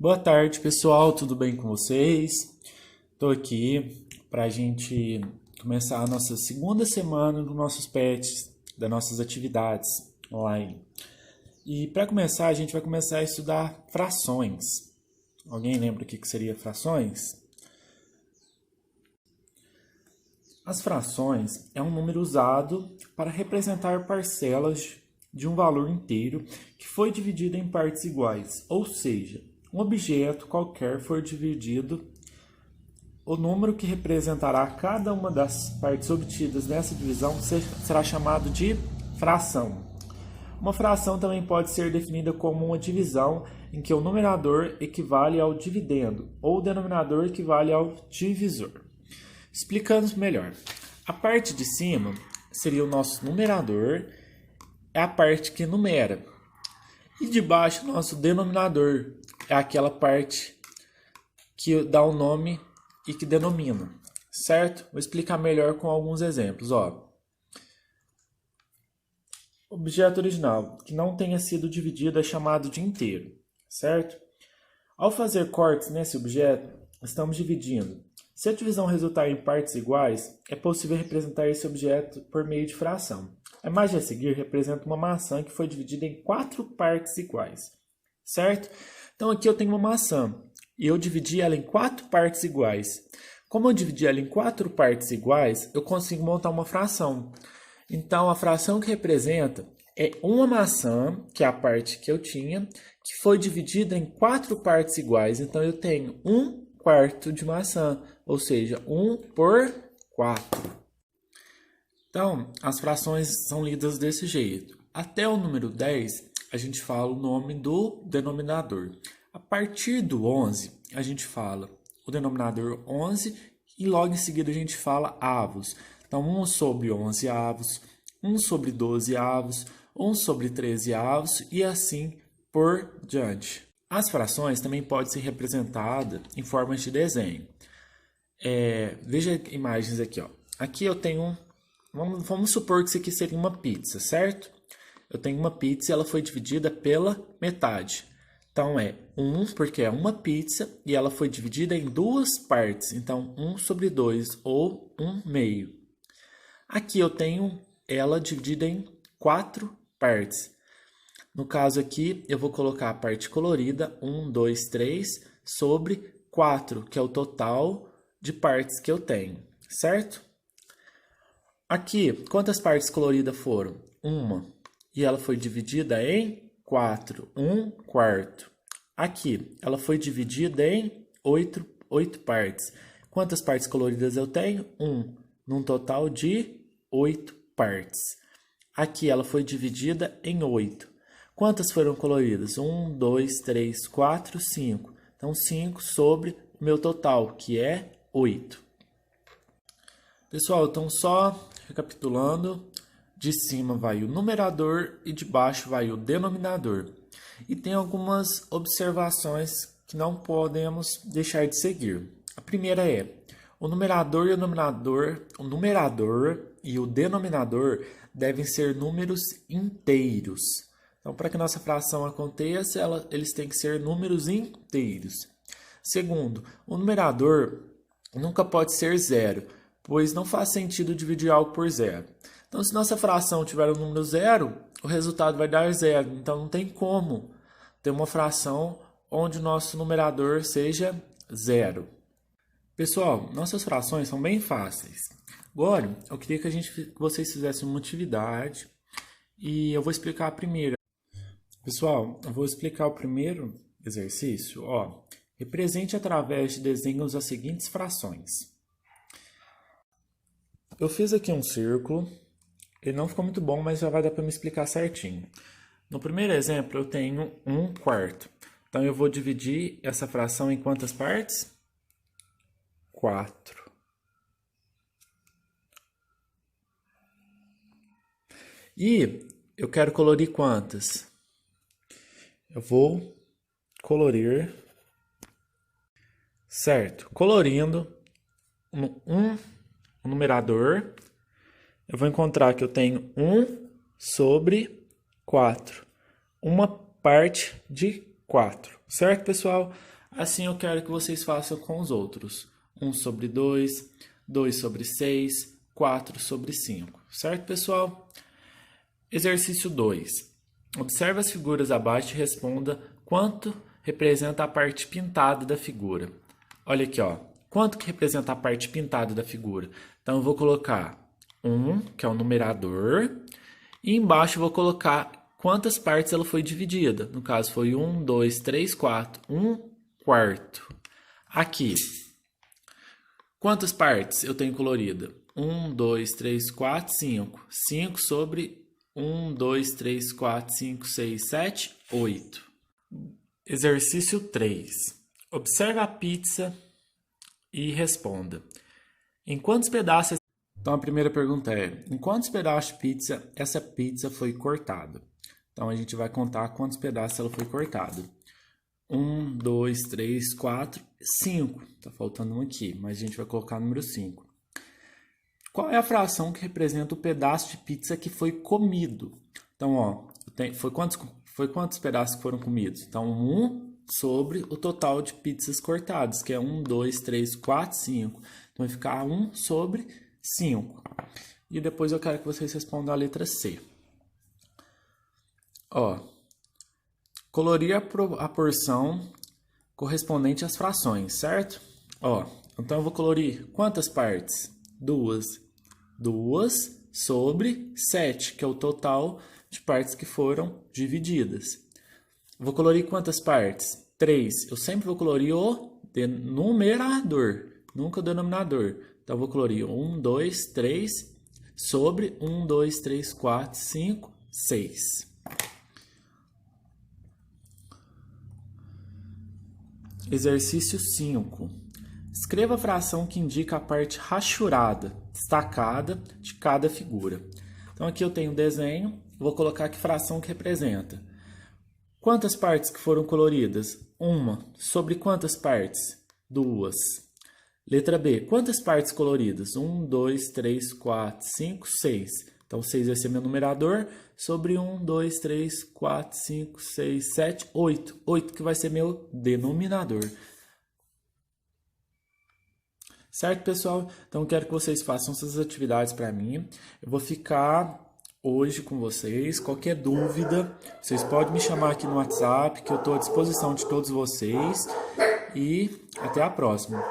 Boa tarde, pessoal, tudo bem com vocês? Estou aqui para a gente começar a nossa segunda semana dos nossos PETs, das nossas atividades online. E para começar, a gente vai começar a estudar frações. Alguém lembra o que seria frações? As frações é um número usado para representar parcelas de um valor inteiro que foi dividido em partes iguais, ou seja, um objeto qualquer for dividido, o número que representará cada uma das partes obtidas nessa divisão será chamado de fração. Uma fração também pode ser definida como uma divisão em que o numerador equivale ao dividendo ou o denominador equivale ao divisor. Explicando melhor, a parte de cima seria o nosso numerador, é a parte que numera, e de baixo o nosso denominador, é aquela parte que dá o nome e que denomina, certo? Vou explicar melhor com alguns exemplos. Objeto original que não tenha sido dividido é chamado de inteiro, certo? Ao fazer cortes nesse objeto, estamos dividindo. Se a divisão resultar em partes iguais, é possível representar esse objeto por meio de fração. A imagem a seguir representa uma maçã que foi dividida em 4 partes iguais, certo? Então aqui eu tenho uma maçã e eu dividi ela em 4 partes iguais. Como eu dividi ela em 4 partes iguais, eu consigo montar uma fração. Então a fração que representa é uma maçã, que é a parte que eu tinha, que foi dividida em 4 partes iguais. Então eu tenho 1/4 de maçã, ou seja, 1 por 4. Então, as frações são lidas desse jeito. Até o número 10, a gente fala o nome do denominador. A partir do 11, a gente fala o denominador 11 e logo em seguida a gente fala avos. Então, 1 sobre 11 avos, 1 sobre 12 avos, 1 sobre 13 avos e assim por diante. As frações também podem ser representadas em formas de desenho. Veja imagens aqui. Aqui eu tenho, vamos supor que isso aqui seria uma pizza, certo? Eu tenho uma pizza e ela foi dividida pela metade. Então é 1 porque é uma pizza e ela foi dividida em 2 partes. Então 1 sobre 2 ou 1/2. Aqui eu tenho ela dividida em 4 partes. No caso aqui, eu vou colocar a parte colorida, 1, 2, 3, sobre 4, que é o total de partes que eu tenho, certo? Aqui, quantas partes coloridas foram? Uma. E ela foi dividida em 4, 1/4. Aqui, ela foi dividida em 8 partes. Quantas partes coloridas eu tenho? 1, num total de 8 partes. Aqui, ela foi dividida em 8. Quantas foram coloridas? 1, 2, 3, 4, 5. Então, 5 sobre o meu total, que é 8. Pessoal, então só recapitulando, de cima vai o numerador e de baixo vai o denominador. E tem algumas observações que não podemos deixar de seguir. A primeira é, o numerador e o denominador devem ser números inteiros. Então, para que nossa fração aconteça, eles têm que ser números inteiros. Segundo, o numerador nunca pode ser zero, pois não faz sentido dividir algo por zero. Então, se nossa fração tiver um número zero, o resultado vai dar zero. Então, não tem como ter uma fração onde o nosso numerador seja zero. Pessoal, nossas frações são bem fáceis. Agora, eu queria que vocês fizessem uma atividade e eu vou explicar a primeira. Pessoal, eu vou explicar o primeiro exercício. Represente através de desenhos as seguintes frações. Eu fiz aqui um círculo. Ele não ficou muito bom, mas já vai dar para me explicar certinho. No primeiro exemplo, eu tenho 1/4. Então, eu vou dividir essa fração em quantas partes? 4. E eu quero colorir quantas? Eu vou colorir, certo? Colorindo o numerador, eu vou encontrar que eu tenho 1 sobre 4. Uma parte de 4. Certo, pessoal? Assim eu quero que vocês façam com os outros. 1 sobre 2, 2 sobre 6, 4 sobre 5. Certo, pessoal? Exercício 2. Observe as figuras abaixo e responda quanto representa a parte pintada da figura. Olha aqui, ó. Quanto que representa a parte pintada da figura? Então, eu vou colocar 1, que é o numerador, e embaixo eu vou colocar quantas partes ela foi dividida. No caso, foi 1, 2, 3, 4. 1 quarto. Aqui, quantas partes eu tenho colorida? 1, 2, 3, 4, 5. 5 sobre 1, 2, 3, 4, 5, 6, 7, 8. Exercício 3. Observe a pizza e responda. Em quantos pedaços... Então, a primeira pergunta é, em quantos pedaços de pizza essa pizza foi cortada? Então, a gente vai contar quantos pedaços ela foi cortada. 1, 2, 3, 4, 5. Tá faltando um aqui, mas a gente vai colocar o número 5. Qual é a fração que representa o pedaço de pizza que foi comido? Então, ó, foi quantos pedaços que foram comidos? Então, 1 sobre o total de pizzas cortadas, que é 1, 2, 3, 4, 5. Então, vai ficar 1 sobre 5. E depois eu quero que vocês respondam a letra C. Ó, colorir a porção correspondente às frações, certo? Ó, então eu vou colorir quantas partes? 2. 2 sobre 7, que é o total de partes que foram divididas. Vou colorir quantas partes? 3. Eu sempre vou colorir o numerador, nunca o denominador. Então, eu vou colorir 1, 2, 3 sobre 1, 2, 3, 4, 5, 6. Exercício 5. Escreva a fração que indica a parte rachurada, destacada de cada figura. Então, aqui eu tenho um desenho, vou colocar que fração que representa. Quantas partes que foram coloridas? 1. Sobre quantas partes? 2. Letra B. Quantas partes coloridas? 1, 2, 3, 4, 5, 6. Então, 6 vai ser meu numerador. Sobre 1, 2, 3, 4, 5, 6, 7, 8. 8 que vai ser meu denominador. Certo, pessoal? Então, eu quero que vocês façam essas atividades para mim. Eu vou ficar hoje com vocês. Qualquer dúvida, vocês podem me chamar aqui no WhatsApp, que eu estou à disposição de todos vocês. E até a próxima.